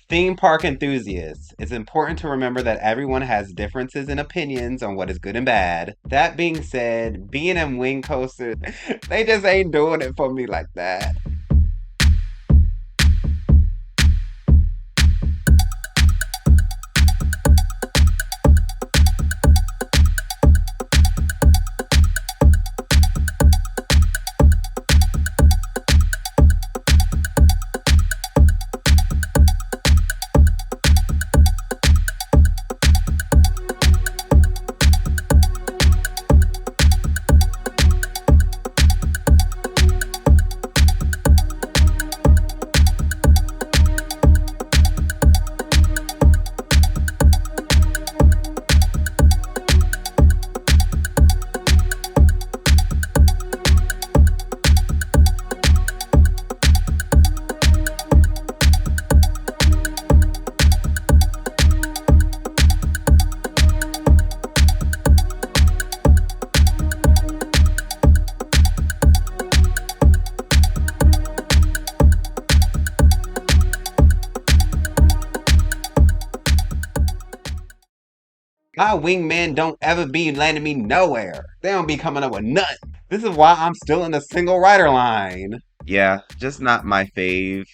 Theme park enthusiasts, it's important to remember that everyone has differences and opinions on what is good and bad. That being said, B&M wing coasters, they just ain't doing it for me like that. My wingmen don't ever be landing me nowhere. They don't be coming up with nothing. This is why I'm still in the single rider line. Yeah, just not my fave.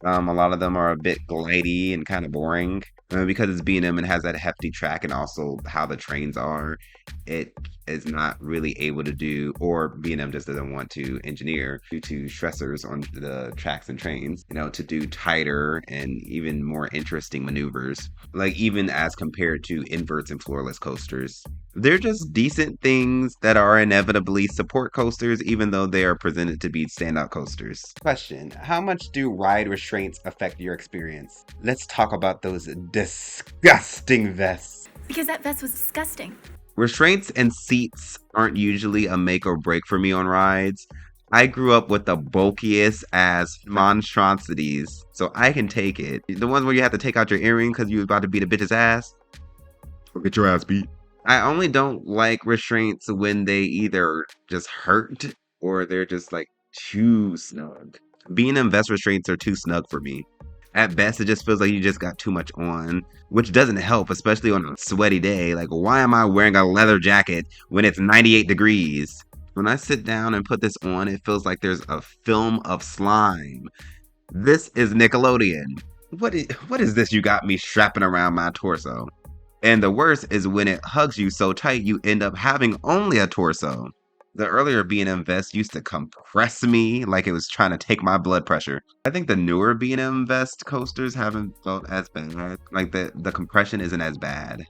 A lot of them are a bit glidey and kind of boring. Because it's B&M and has that hefty track and also how the trains are, it is not really able to do, or B&M just doesn't want to engineer due to stressors on the tracks and trains, to do tighter and even more interesting maneuvers. Like even as compared to inverts and floorless coasters. They're just decent things that are inevitably support coasters, even though they are presented to be standout coasters. Question: how much do ride restraints affect your experience? Let's talk about those disgusting vests. Because that vest was disgusting. Restraints and seats aren't usually a make or break for me on rides. I grew up with the bulkiest ass monstrosities, so I can take it. The ones where you have to take out your earring because you was about to beat a bitch's ass. Or get your ass beat. I only don't like restraints when they either just hurt or they're just like too snug. B&M vest restraints are too snug for me. At best, it just feels like you just got too much on, which doesn't help, especially on a sweaty day. Like, why am I wearing a leather jacket when it's 98 degrees? When I sit down and put this on, it feels like there's a film of slime. This is Nickelodeon. What is this you got me strapping around my torso? And the worst is when it hugs you so tight you end up having only a torso. The earlier B&M vest used to compress me like it was trying to take my blood pressure. I think the newer B&M vest coasters haven't felt as bad. Like the compression isn't as bad.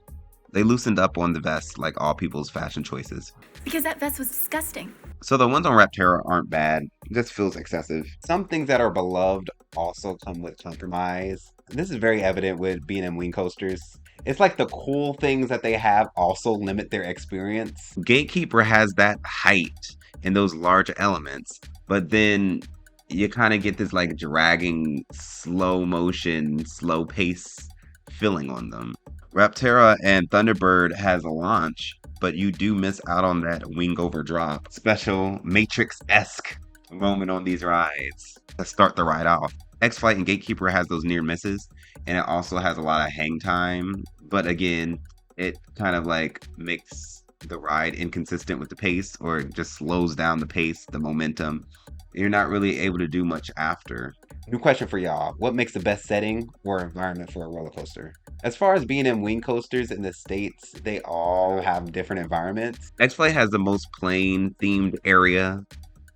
They loosened up on the vest like all people's fashion choices. Because that vest was disgusting. So the ones on Rapterra aren't bad. It just feels excessive. Some things that are beloved also come with compromise. This is very evident with B&M wing coasters. It's like the cool things that they have also limit their experience. Gatekeeper has that height and those large elements, but then you kind of get this like dragging, slow motion, slow pace feeling on them. Rapterra and Thunderbird has a launch, but you do miss out on that wing over drop. Special Matrix-esque moment on these rides to start the ride off. X-Flight and Gatekeeper has those near misses, and it also has a lot of hang time. But again, it kind of like makes the ride inconsistent with the pace, or it just slows down the pace, the momentum. You're not really able to do much after. New question for y'all. What makes the best setting or environment for a roller coaster? As far as B&M wing coasters in the States, they all have different environments. X-Flight has the most plain themed area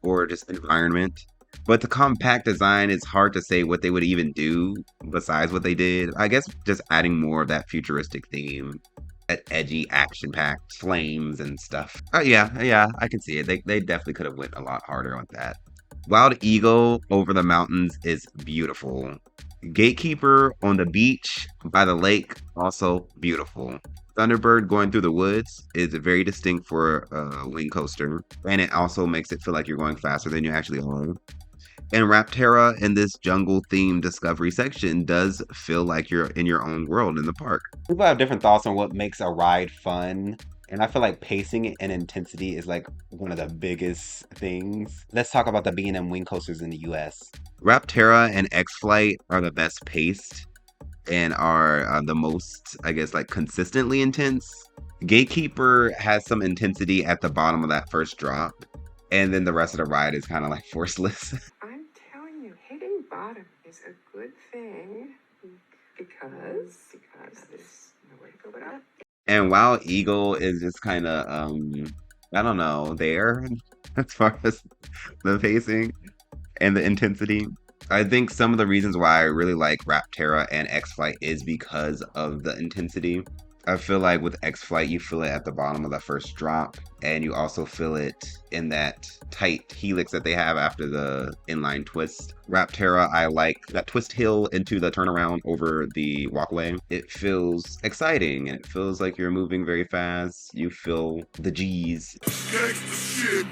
or just environment. But the compact design, it's hard to say what they would even do besides what they did. I guess just adding more of that futuristic theme, that edgy, action-packed flames and stuff. Oh yeah, I can see it. They definitely could have went a lot harder on that. Wild Eagle over the mountains is beautiful. Gatekeeper on the beach by the lake, also beautiful. Thunderbird going through the woods is very distinct for a wing coaster, and it also makes it feel like you're going faster than you actually are. And Rapterra in this jungle themed discovery section does feel like you're in your own world in the park. People have different thoughts on what makes a ride fun. And I feel like pacing and intensity is like one of the biggest things. Let's talk about the B&M wing coasters in the US. Rapterra and X-Flight are the best paced. and are the most, I guess, like consistently intense. Gatekeeper has some intensity at the bottom of that first drop, and then the rest of the ride is kind of like forceless. I'm telling you, hitting bottom is a good thing because there's nowhere to go but up. And Wild Eagle is just kind of, I don't know, there as far as the pacing and the intensity. I think some of the reasons why I really like Rapterra and X Flight is because of the intensity. I feel like with X Flight, you feel it at the bottom of the first drop, and you also feel it in that tight helix that they have after the inline twist. Rapterra, I like that twist hill into the turnaround over the walkway. It feels exciting, and it feels like you're moving very fast. You feel the G's. Gangsta shit.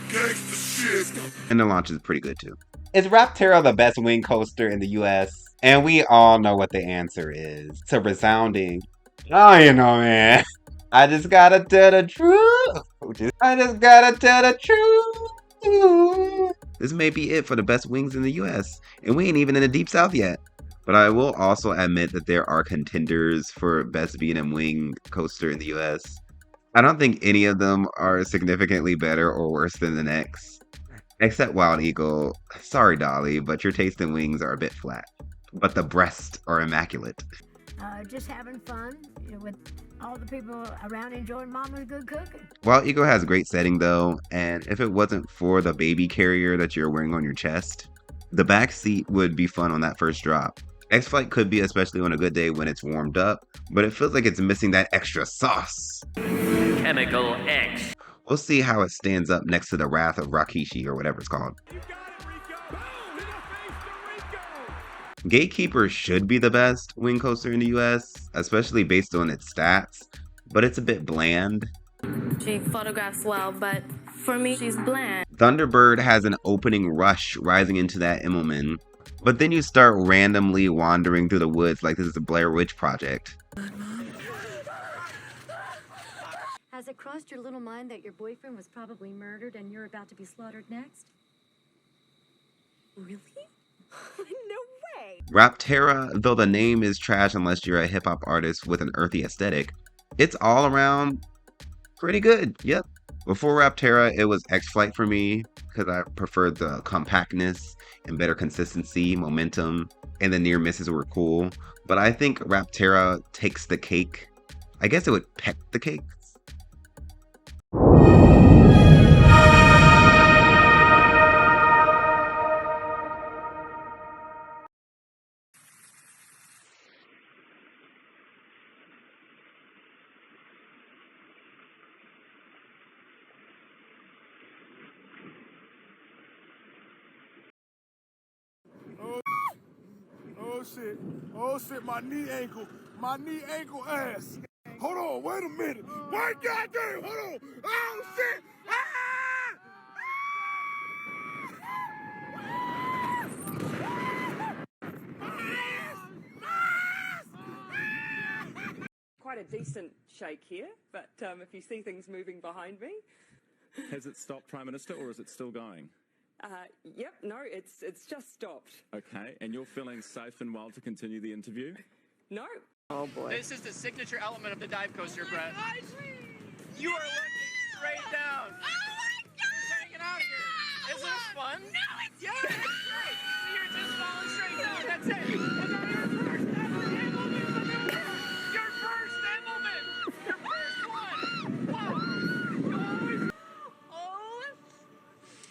Gangsta shit. And the launch is pretty good too. Is Rapterra the best wing coaster in the US? And we all know what the answer is. It's a resounding, oh, you know, man. I just gotta tell the truth. I just gotta tell the truth. This may be it for the best wings in the US. And we ain't even in the Deep South yet. But I will also admit that there are contenders for best B&M wing coaster in the US. I don't think any of them are significantly better or worse than the next. Except Wild Eagle. Sorry, Dolly, but your taste in wings are a bit flat. But the breasts are immaculate. Just having fun with all the people around enjoying Mama's good cooking. Wild Eagle has great setting though, and if it wasn't for the baby carrier that you're wearing on your chest, the back seat would be fun on that first drop. X-Flight could be, especially on a good day when it's warmed up, but it feels like it's missing that extra sauce. Chemical X. We'll see how it stands up next to the Wrath of Rakishi or whatever it's called. Gatekeeper should be the best wing coaster in the US, especially based on its stats, but it's a bit bland. She photographs well, but for me, she's bland. Thunderbird has an opening rush rising into that Immelman, but then you start randomly wandering through the woods like this is a Blair Witch Project. Has it crossed your little mind that your boyfriend was probably murdered and you're about to be slaughtered next? Really? No way. Rapterra, though the name is trash unless you're a hip-hop artist with an earthy aesthetic, it's all around pretty good. Yep. Before Rapterra, it was X-Flight for me because I preferred the compactness and better consistency, momentum, and the near misses were cool. But I think Rapterra takes the cake. I guess it would peck the cake. Oh shit, my knee ankle ass. Hold on, wait a minute. Wait, goddamn, hold on. Oh shit. Quite a decent shake here, but if you see things moving behind me. Has it stopped, Prime Minister, or is it still going? Yep, no, it's just stopped. Okay, and you're feeling safe and well to continue the interview? No. Oh boy. This is the signature element of the dive coaster, Brett. You are looking straight down. Oh my God! You're hanging out here. Isn't this fun? No, it's Yeah, it's great. You're just falling straight down. That's it. And now your first ever Immelman. Your first Immelman. Your first one. Wow. You always... Oh,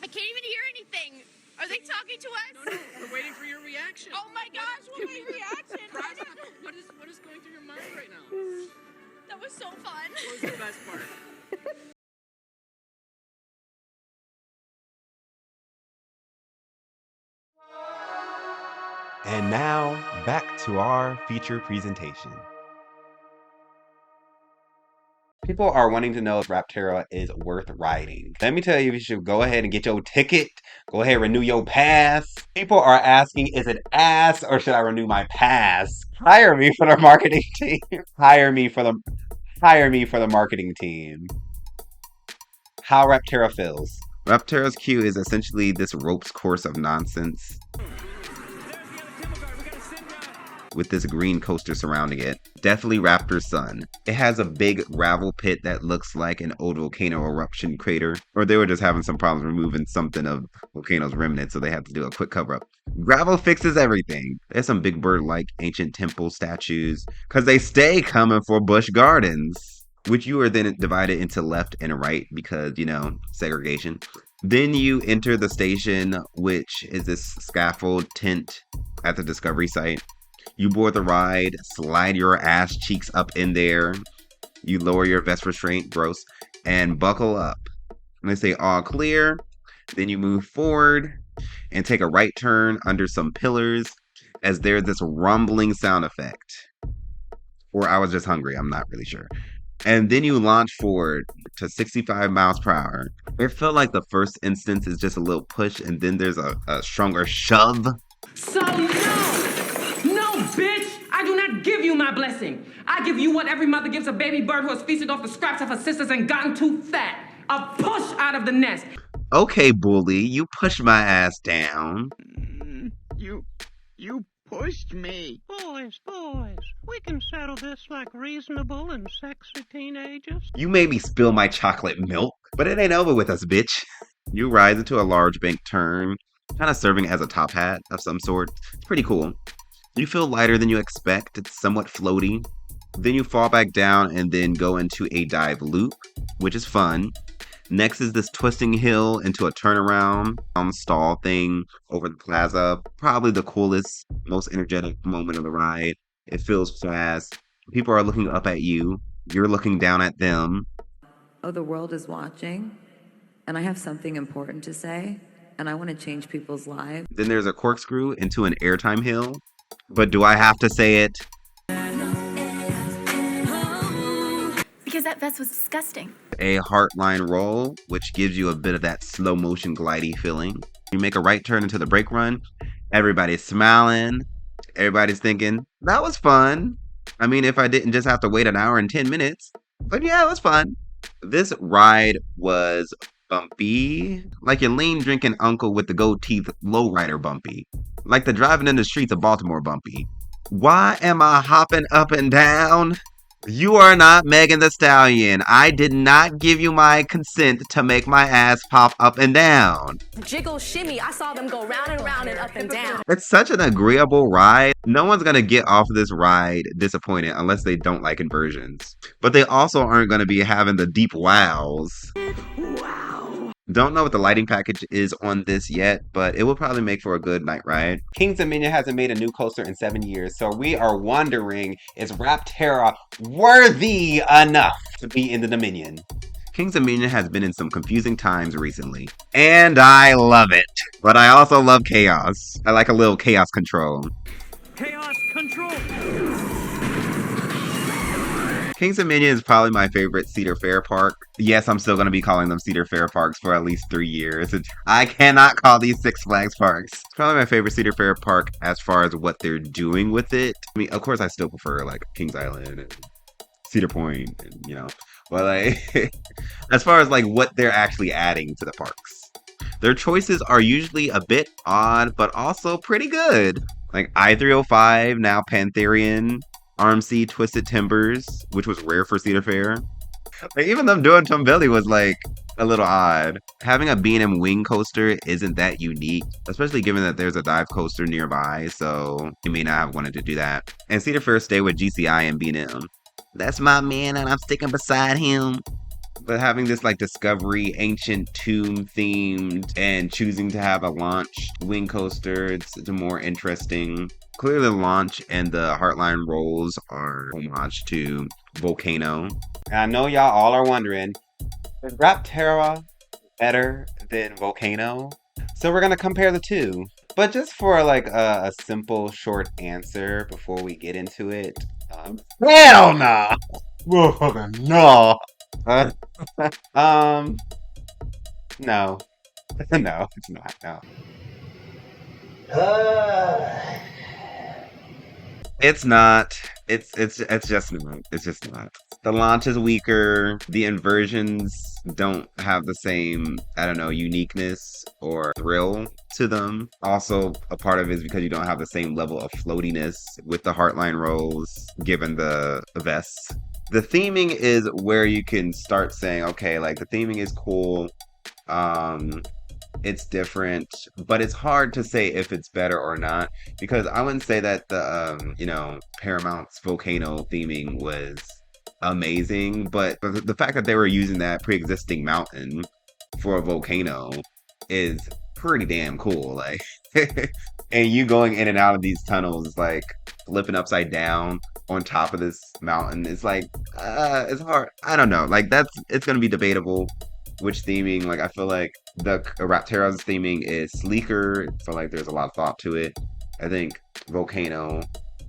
I can't even hear anything. Are they talking to us? No, we're waiting for your reaction. Oh my gosh, what my reaction? What is going through your mind right now? That was so fun. What was the best part? And now, back to our feature presentation. People are wanting to know if Rapterra is worth riding. Let me tell you, you should go ahead and get your ticket. Go ahead and renew your pass. People are asking, is it ass or should I renew my pass? Hire me for the marketing team. Hire me for the marketing team. How Rapterra feels. Rapterra's queue is essentially this ropes course of nonsense. with this green coaster surrounding it. Definitely Raptor's son. It has a big gravel pit that looks like an old volcano eruption crater, or they were just having some problems removing something of volcano's remnants, so they had to do a quick cover up. Gravel fixes everything. There's some big bird-like ancient temple statues, because they stay coming for Busch Gardens, which you are then divided into left and right because, you know, segregation. Then you enter the station, which is this scaffold tent at the Discovery site. You board the ride, slide your ass cheeks up in there. You lower your vest restraint, gross, and buckle up. And they say all clear. Then you move forward and take a right turn under some pillars as there's this rumbling sound effect. Or I was just hungry, I'm not really sure. And then you launch forward to 65 miles per hour. It felt like the first instance is just a little push, and then there's a stronger shove. So no, bitch, I do not give you my blessing. I give you what every mother gives a baby bird who has feasted off the scraps of her sisters and gotten too fat. A push out of the nest. Okay, bully, you pushed my ass down. You pushed me. Boys, we can settle this like reasonable and sexy teenagers. You made me spill my chocolate milk, but it ain't over with us, bitch. You rise into a large bank turn, kind of serving as a top hat of some sort. It's pretty cool. You feel lighter than you expect. It's somewhat floaty. Then you fall back down and then go into a dive loop, which is fun. Next is this twisting hill into a turnaround stall thing over the plaza. Probably the coolest, most energetic moment of the ride. It feels fast. People are looking up at you. You're looking down at them. Oh, the world is watching, and I have something important to say, and I want to change people's lives. Then there's a corkscrew into an airtime hill. But do I have to say it? Because that vest was disgusting. A heartline roll, which gives you a bit of that slow motion glidey feeling. You make a right turn into the brake run. Everybody's smiling. Everybody's thinking, that was fun. I mean, if I didn't just have to wait an hour and 10 minutes. But yeah, it was fun. This ride was bumpy. Like your lean drinking uncle with the gold teeth lowrider bumpy. Like the driving in the streets of Baltimore bumpy. Why am I hopping up and down? You are not Megan Thee Stallion. I did not give you my consent to make my ass pop up and down. Jiggle shimmy, I saw them go round and round and up and down. It's such an agreeable ride. No one's gonna get off of this ride disappointed unless they don't like inversions. But they also aren't gonna be having the deep wows. Don't know what the lighting package is on this yet, but it will probably make for a good night ride. Kings Dominion hasn't made a new coaster in 7 years, so we are wondering, is Rapterra worthy enough to be in the Dominion? Kings Dominion has been in some confusing times recently, and I love it. But I also love chaos. I like a little chaos control. Chaos control! Kings Dominion is probably my favorite Cedar Fair park. Yes, I'm still going to be calling them Cedar Fair parks for at least 3 years. I cannot call these Six Flags parks. It's probably my favorite Cedar Fair park as far as what they're doing with it. I mean, of course, I still prefer like Kings Island and Cedar Point, and, you know. But like, as far as like what they're actually adding to the parks. Their choices are usually a bit odd, but also pretty good. Like I-305, now Pantherian. RMC Twisted Timbers, which was rare for Cedar Fair. Like, even them doing Tumbelly was like a little odd. Having a B&M wing coaster isn't that unique, especially given that there's a dive coaster nearby, so you may not have wanted to do that. And Cedar Fair stayed with GCI and B&M. That's my man and I'm sticking beside him. But having this like Discovery ancient tomb themed and choosing to have a launch wing coaster, it's more interesting. Clearly the launch and the Heartline rolls are homage to Volcano. And I know y'all all are wondering, is Rapterra better than Volcano? So we're gonna compare the two. But just for like a simple short answer before we get into it, hell no! No! No. No, it's not, no. It's not. It's just not. It's just not. The launch is weaker. The inversions don't have the same, I don't know, uniqueness or thrill to them. Also, a part of it is because you don't have the same level of floatiness with the Heartline rolls, given the vests. The theming is where you can start saying, okay, like the theming is cool. Um, it's different, but it's hard to say if it's better or not because I wouldn't say that the Paramount's volcano theming was amazing, but the fact that they were using that pre-existing mountain for a volcano is pretty damn cool. Like, and you going in and out of these tunnels, like flipping upside down on top of this mountain, it's like it's hard. I don't know. Like it's gonna be debatable which theming. Like I feel like the Rapterra's theming is sleeker. I feel like there's a lot of thought to it. I think Volcano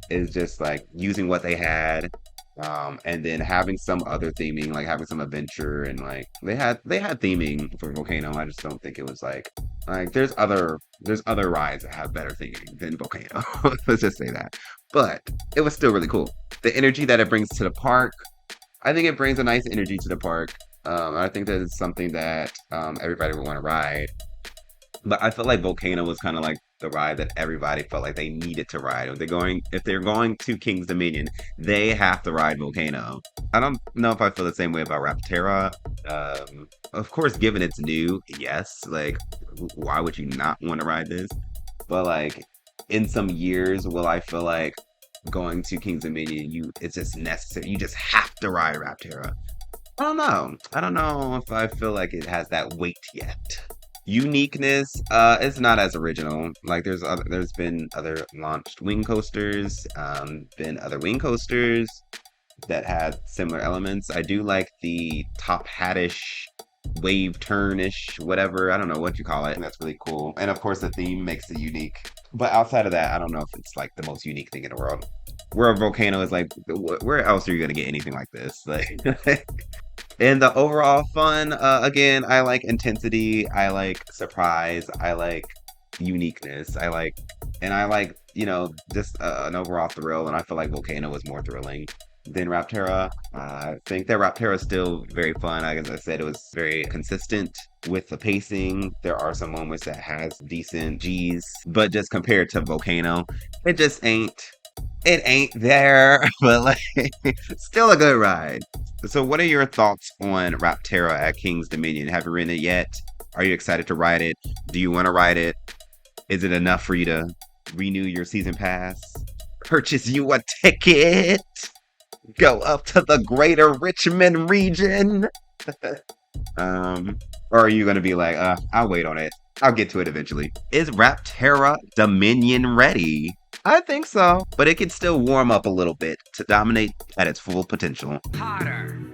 is just like using what they had, and then having some other theming, like having some adventure and like they had theming for Volcano. I just don't think it was like there's other rides that have better theming than Volcano. Let's just say that. But it was still really cool. The energy that it brings to the park, I think it brings a nice energy to the park. I think that it's something that everybody would want to ride. But I felt like Volcano was kind of like the ride that everybody felt like they needed to ride. If they're going to King's Dominion, they have to ride Volcano. I don't know if I feel the same way about Rapterra. Of course, given it's new, yes. Like, why would you not want to ride this? But like, in some years, will I feel like going to King's Dominion, it's just necessary. You just have to ride Rapterra. I don't know. I don't know if I feel like it has that weight yet. Uniqueness, it's not as original. Like there's been other launched wing coasters, been other wing coasters that had similar elements. I do like the top hattish, wave turnish, whatever. I don't know what you call it. That's really cool. And of course the theme makes it unique. But outside of that, I don't know if it's like the most unique thing in the world. Where a volcano is like, where else are you gonna get anything like this? Like and the overall fun, again, I like intensity, I like surprise, I like uniqueness, and I like, just an overall thrill, and I feel like Volcano was more thrilling than Rapterra. I think that Rapterra is still very fun. Like, as I said, it was very consistent with the pacing. There are some moments that has decent G's, but just compared to Volcano, it just ain't. It ain't there, but like, still a good ride. So, what are your thoughts on Rapterra at King's Dominion? Have you ridden it yet? Are you excited to ride it? Do you want to ride it? Is it enough for you to renew your season pass? Purchase you a ticket? Go up to the greater Richmond region? Or are you going to be like, I'll wait on it. I'll get to it eventually. Is Rapterra Dominion ready? I think so, but it can still warm up a little bit to dominate at its full potential. Hotter.